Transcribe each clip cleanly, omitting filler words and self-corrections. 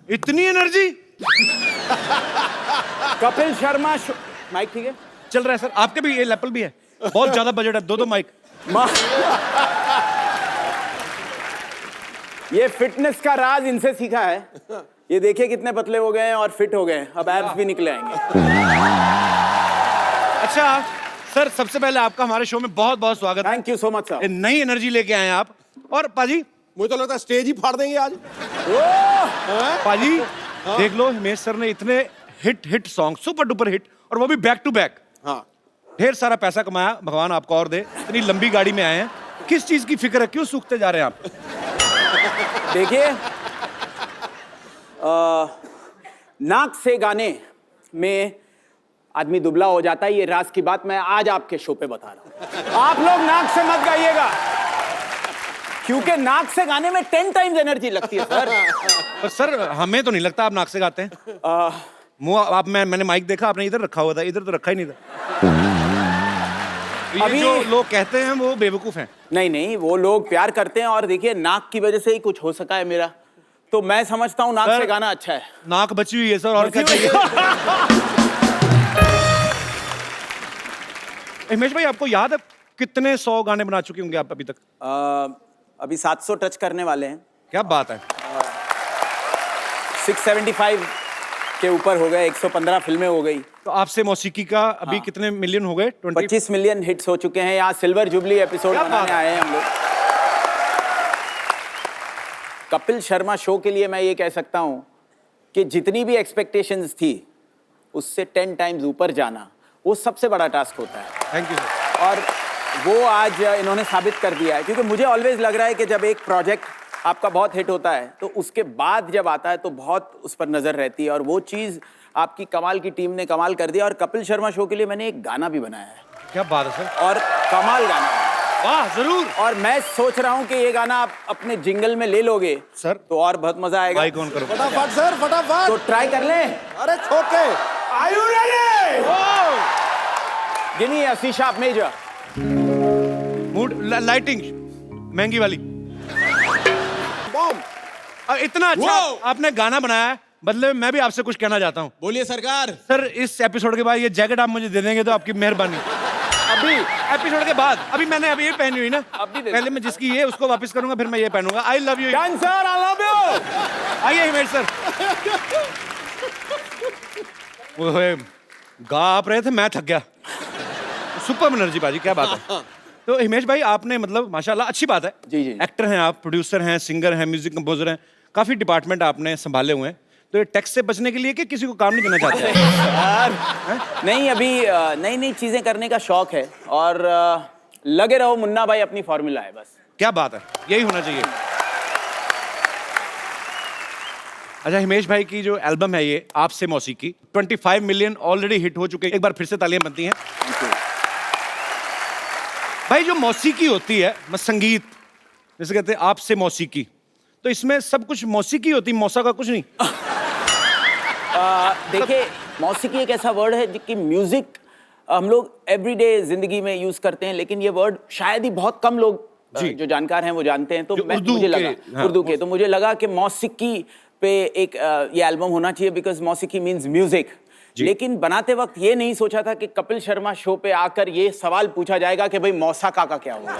इतनी energy. Kapil Sharma show. Mic ठीक है? चल रहा है सर। आपके भी ये लेवल भी है, बहुत ज्यादा बजट है, दो माइक। ये फिटनेस का राज इनसे सीखा है। ये देखिए कितने पतले हो गए हैं और फिट हो गए हैं, अब एब्स भी निकले आएंगे। अच्छा सर, सबसे पहले आपका हमारे शो में बहुत बहुत स्वागत है। Thank you so much sir. नई एनर्जी लेके आए हैं आप। और पाजी, मुझे तो लगता है स्टेज ही फाड़ देंगे आज। पाजी देख लो, हिमेश सर ने इतने hit song, super duper hit, और वो भी बैक टू बैक। हाँ, ढेर सारा पैसा कमाया, भगवान आपको और दे। इतनी लंबी गाड़ी में आए हैं, किस चीज की फिक्र है, क्यों सूखते जा रहे हैं आप? देखिए, नाक से गाने में आदमी दुबला हो जाता है, ये राज की बात मैं आज आपके शो पे बता रहा हूं। आप लोग नाक से मत गाइएगा, क्योंकि नाक से गाने में 10 टाइम्स एनर्जी लगती है सर। पर सर हमें तो नहीं लगता आप नाक से गाते हैं। मुंह आप, मैंने माइक देखा, आपने इधर रखा हुआ था, इधर तो रखा ही नहीं था। ये जो लोग कहते हैं वो बेवकूफ हैं। नहीं, वो लोग प्यार करते हैं, और देखिए नाक की वजह से ही कुछ हो सका है मेरा, तो मैं समझता हूँ नाक से गाना अच्छा है। नाक बची हुई है सर, और क्या चाहिए? हिमेश भाई, आपको याद है कितने 100 गाने बना चुके होंगे आप अभी तक? अभी 700 टच करने वाले हैं। क्या बात है। 675 के ऊपर हो गए, 115 फिल्में हो गई। तो आपसे मौसीकी का अभी कितने मिलियन हो गए? 25 मिलियन हिट्स हो चुके हैं। यहाँ सिल्वर जुबली एपिसोड बनाने आए हैं हम लोग। कपिल शर्मा शो के लिए मैं ये कह सकता हूँ कि जितनी भी एक्सपेक्टेशंस थी उससे 10 टाइम्स ऊपर जाना, वो सबसे बड़ा टास्क होता है। Thank you sir. और वो आज इन्होंने साबित कर दिया है, क्योंकि मुझे ऑलवेज लग रहा है कि जब एक प्रोजेक्ट आपका बहुत हिट होता है तो उसके बाद जब आता है तो बहुत उस पर नजर रहती है, और वो चीज आपकी कमाल की टीम ने कमाल कर दिया। और कपिल शर्मा शो के लिए मैंने एक गाना भी बनाया है। क्या बात है सर। और कमाल गाना है। वाह, जरूर। और मैं सोच रहा हूँ कि ये गाना आप अपने जिंगल में ले लोगे सर, तो और बहुत मजा आएगा। माइक ऑन करो। फटाफट सर, फटाफट। तो ट्राई कर लें। अरे ठोके। Are you ready? गिनी असीशा मेजर। मूड लाइटिंग महंगी वाली। बॉम। अब इतना अच्छा आपने गाना बनाया है, बदले में मैं भी आपसे कुछ कहना चाहता हूँ। बोलिए सरकार। सर, इस एपिसोड के बाद ये जैकेट आप मुझे दे देंगे तो आपकी मेहरबानी। अभी एपिसोड के बाद, अभी मैंने अभी ये पहनी हुई ना, पहले मैं जिसकी ये उसको वापस करूंगा, फिर मैं ये पहनूंगा। I love you sir, I love you. आइए हिमेश सर। वो गा आप रहे थे, मैं थक गया। सुपर एनर्जी बाजी, क्या बात है। तो हिमेश भाई, आपने मतलब माशाल्लाह अच्छी बात है। जी। एक्टर हैं आप, प्रोड्यूसर हैं, सिंगर हैं, म्यूजिक कंपोजर हैं, काफी डिपार्टमेंट आपने संभाले हुए हैं। तो ये टैक्स से बचने के लिए कि किसी को काम नहीं देना चाहते हैं? नहीं, अभी नई नई चीजें करने का शौक है, और लगे रहो मुन्ना भाई, अपनी फॉर्मूला है बस। क्या बात है, यही होना चाहिए। अच्छा, हिमेश भाई की जो एल्बम है ये आपसे मौसीकी, 25 मिलियन ऑलरेडी हिट हो चुके हैं। एक बार फिर से तालियां बनती हैं भाई। जो मौसीकी होती है, संगीत जैसे कहते हैं आपसे मौसीकी, तो इसमें सब कुछ मौसीकी होती, मौसा का कुछ नहीं। देखिए, मौसीकी एक ऐसा वर्ड है कि म्यूजिक हम लोग एवरीडे जिंदगी में यूज करते हैं, लेकिन ये वर्ड शायद ही बहुत कम लोग जो जानकार हैं वो जानते हैं। तो मुझे लगा उर्दू के, तो मुझे लगा कि मौसीकी पे एक ये एल्बम होना चाहिए, बिकॉज मौसीकी मीन्स म्यूजिक। लेकिन बनाते वक्त ये नहीं सोचा था कि कपिल शर्मा शो पे आकर ये सवाल पूछा जाएगा कि भाई मौसा का क्या होगा।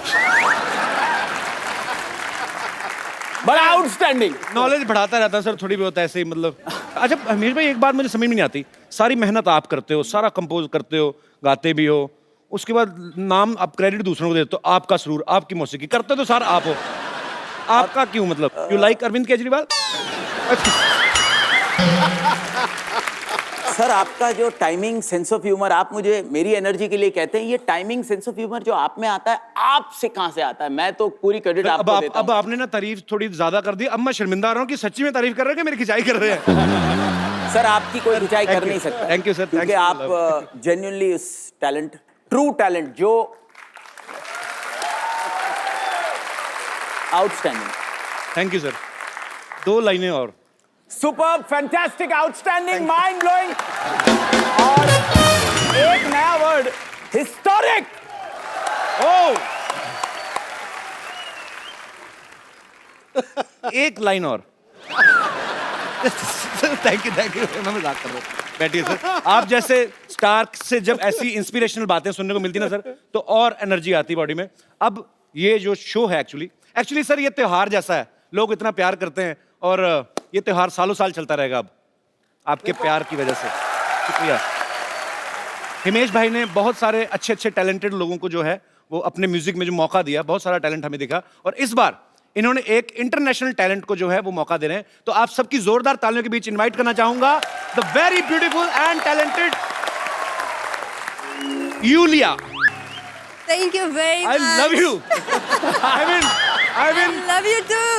बड़ा आउटस्टैंडिंग। नॉलेज बढ़ाता रहता है सर, थोड़ी बहुत ऐसे ही मतलब। अच्छा हमीश भाई, एक बात मुझे समझ में नहीं आती, सारी मेहनत आप करते हो, सारा कंपोज करते हो, गाते भी हो, उसके बाद नाम आप क्रेडिट दूसरों को देते हो, आपका सुरूर, आपकी मौसीकी करते तो सारा आप हो, आपका क्यों? मतलब you like Arvind Kejriwal? Sir, आपका जो टाइमिंग सेंस ऑफ ह्यूमर, आप मुझे मेरी एनर्जी के लिए कहते हैं, ये टाइमिंग सेंस ऑफ ह्यूमर जो आप में आता है, आपसे कहां से आता है? मैं तो पूरी क्रेडिट आपको देता हूं। अब आपने ना तारीफ थोड़ी ज्यादा कर दी, अब मैं शर्मिंदा आ रहा हूं कि सच्ची में तारीफ कर रहे हैं कि मेरी खिंचाई कर रहे हैं। सर, आपकी कोई खिंचाई कर नहीं सकता। थैंक यू सर, क्योंकि आप जेन्युइनली उस टैलेंट, ट्रू टैलेंट जो आउटस्टैंडिंग। Thank you sir. 2 लाइनें और। Super, fantastic, outstanding, mind blowing, और एक नया वर्ड, हिस्टोरिक। एक लाइन और। थैंक यू मैं मजाक कर रहा हूँ। बैठिए सर। आप जैसे स्टार से जब ऐसी इंस्पिरेशनल बातें सुनने को मिलती ना सर, तो और एनर्जी आती बॉडी में। अब ये जो शो है एक्चुअली सर ये त्योहार जैसा है, लोग इतना प्यार करते हैं और ये त्योहार सालों साल चलता रहेगा अब आपके प्यार की वजह से। शुक्रिया। हिमेश भाई ने बहुत सारे अच्छे टैलेंटेड लोगों को जो है वो अपने म्यूजिक में जो मौका दिया, बहुत सारा टैलेंट हमें दिखा, और इस बार इन्होंने एक इंटरनेशनल टैलेंट को जो है वो मौका दे रहे हैं। तो आप सबकी जोरदार तालियों के बीच इनवाइट करना चाहूंगा the very beautiful and talented Yulia. Thank you very I much. love you. I mean, Love you too.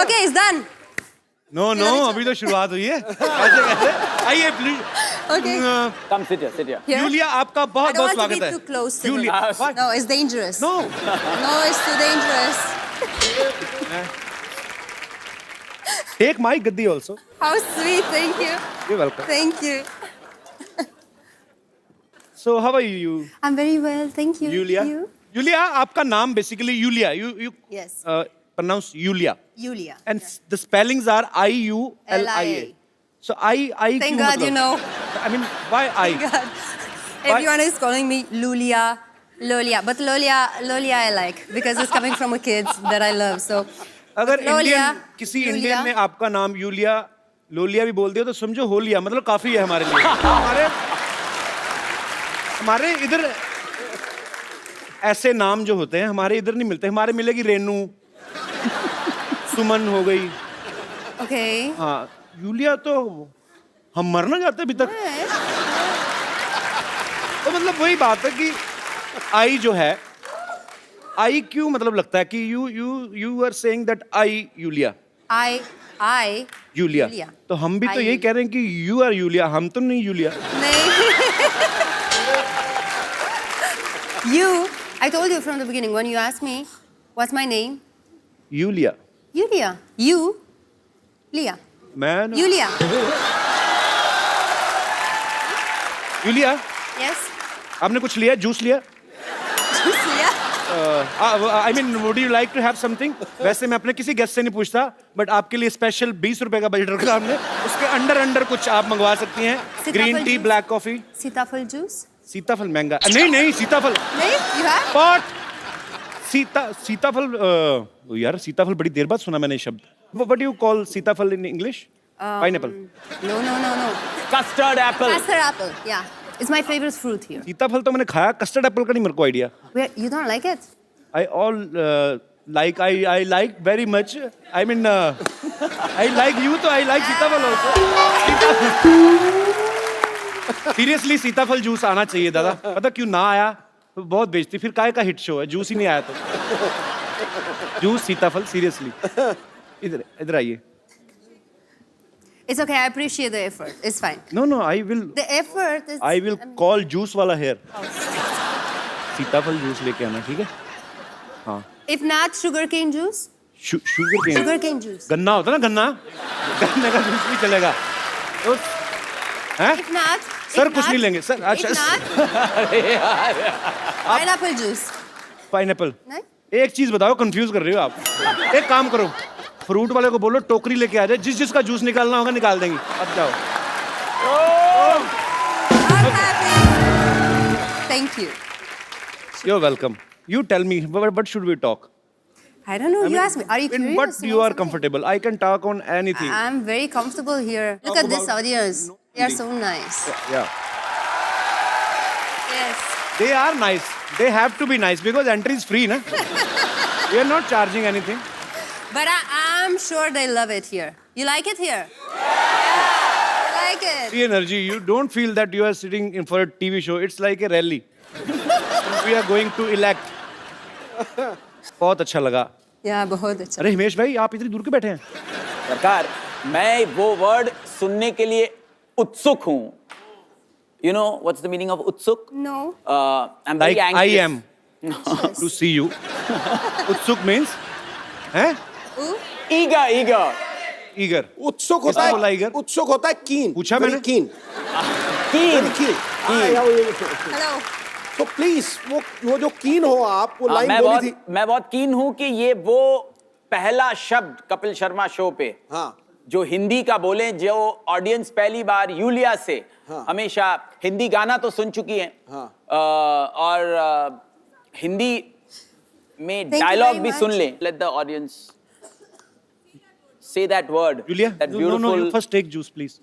Okay, it's done. no, अभी तो शुरुआत हुई है। कैसे? आइए please. Okay. Come sit here, sit here. Here? Yulia आपका बहुत I don't बहुत want to स्वागत be है। too close to Yulia, him. why? No, it's dangerous. No. No, it's too dangerous. Take my gaddi also. How sweet. Thank you. You're welcome. Thank you. So how are you? I'm very well. Thank you. Yulia. You? Yulia, आपका नाम basically Yulia. You Yes. pronounce Yulia. Yulia. And the spellings are I-U-L-I-A. So I Thank क्यों God मतलब? you know. I mean, why I? God. Everyone is calling me Lulia. Lolia. But Lolia I like because it's coming from a kid that I love. So अगर Lolia, Indian किसी Yulia. Indian ने आपका नाम Yulia लोलिया भी बोल दिया तो समझो हो लिया, मतलब काफी है हमारे लिए। हमारे इधर ऐसे नाम जो होते हैं हमारे इधर नहीं मिलते। हमारे मिलेगी रेनू, सुमन हो गई। okay. हाँ, यूलिया तो हम मरना चाहते अभी तक। तो मतलब वही बात है कि आई जो है, आई क्यों मतलब लगता है कि you are saying that I Yulia I Yulia, तो हम भी तो I यही कह रहे हैं कि यू आर यूलिया, हम तो नहीं यूलिया। नहीं. You, I told you from the beginning when you asked me what's my name, Yulia Yulia. You, Leah. मैं Yulia. Yulia, Yes. आपने कुछ लिया, जूस लिया? Leah. I mean would you like to have something? वैसे मैं अपने किसी guest से नहीं पूछता, बट आपके लिए स्पेशल 20 रुपए का बजट रखा हमने। उसके अंडर कुछ आप मंगवा सकती हैं। सीताफल green tea, juice? Black coffee. Sitafal juice. सीताफल महंगा नहीं सीताफल नहीं, you have? पॉट सीताफल यार सीताफल बड़ी देर बाद सुना मैंने ये शब्द। व्हाट यू कॉल सीताफल in English? Pineapple. No. Custard apple. Custard apple. Yeah, it's my favorite fruit here. सीताफल तो मैंने खाया, कस्टर्ड एप्पल का नहीं मेरे को idea. Where you don't like it? I like very much. I mean, I like you, तो I like सीताफल also. सीरियसली सीताफल जूस आना चाहिए दादा। पता क्यों ना आया? तो बहुत बेचती, फिर काहे का हिट शो है, जूस ही नहीं आया तो। जूस सीताफल सीरियसली। इधर आइए। It's okay. I appreciate the effort. It's fine. No, I will The effort is. call juice वाला हेयर। सीताफल जूस लेके आना, ठीक है? हाँ। If not, sugarcane juice. Sugarcane. Sugarcane juice. गन्ना होता है ना, गन्ने का जूस भी चलेगा। तो हैं? If not. सर if कुछ not- नहीं लेंगे सर। If अच्छा not, pineapple juice. पाइनएप्पल। नहीं? एक चीज बताओ, कंफ्यूज कर रही हो आप। एक काम करो, फ्रूट वाले को बोलो टोकरी लेके आ जाए, जिसका जूस निकालना होगा निकाल देंगे। अब जाओ। I'm happy. Thank you. You're welcome. You tell me, what should we talk? I don't know. You asked me. Are you In curious? what to you know are something? comfortable. I can talk on anything. I'm very comfortable here. Look at this audience. They are so nice. Yeah. Yes. They are nice. They have to be nice because entry is free, na? We are not charging anything. But I'm sure they love it here. You like it here? Yeah. I like it. See energy. You don't feel that you are sitting in for a TV show. It's like a rally. We are going to elect. बहुत अच्छा लगा। Yeah, बहुत अच्छा. अरे हिमेश भाई, आप इतनी दूर क्यों बैठे हैं? सरकार, मैं वो वर्ड सुनने के लिए उत्सुक हूँ। You know what's the meaning of utsuk? No. I'm very Like I anxious. am to see you. Utsuk means, हैं? Ooh. Eager. Eager. उत्सुक होता किसने बोला है, eager? उत्सुक होता है कीन। पूछा Very मैंने? keen. Keen. Very keen. Hello. तो प्लीज वो जो कीन हो आप, वो लाइन बोली थी। मैं बहुत कीन हूं कि ये वो पहला शब्द कपिल शर्मा शो पे हाँ जो हिंदी का बोले, जो ऑडियंस पहली बार यूलिया से हाँ। हमेशा हिंदी गाना तो सुन चुकी है हाँ। और हिंदी में Thank you डायलॉग very भी much. सुन ले। Let the audience say that word, Julia, that no, beautiful no, you first take juice, please.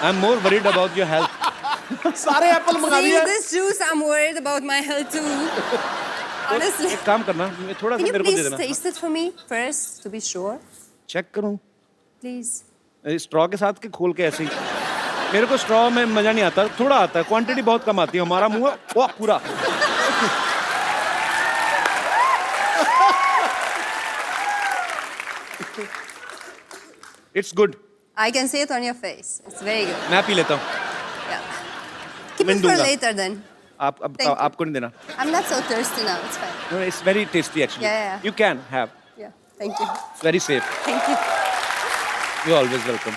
I'm more worried about your health. सारे एप्पल मंगा Seeing दिए। this juice, I'm worried about my health too. Honestly. एक काम करना, थोड़ा सा Can you मेरे को दे please देना। taste it for me first to be sure? Check करूं Please. स्ट्रॉ के साथ के खोल के ऐसे ही। मेरे को स्ट्रॉ में मजा नहीं आता, थोड़ा आता है, क्वांटिटी बहुत कम आती है। हमारा मुंह वो पूरा। It's good. I can see it on your face. It's very good. मैं पी लेता हूँ। Yeah. Keep मैं it for दूंगा। later then. Thank you. आपको नहीं देना। I'm not so thirsty now. It's fine. No, it's very tasty actually. Yeah. You can have. Yeah. Thank you. It's very safe. Thank you. You're always welcome.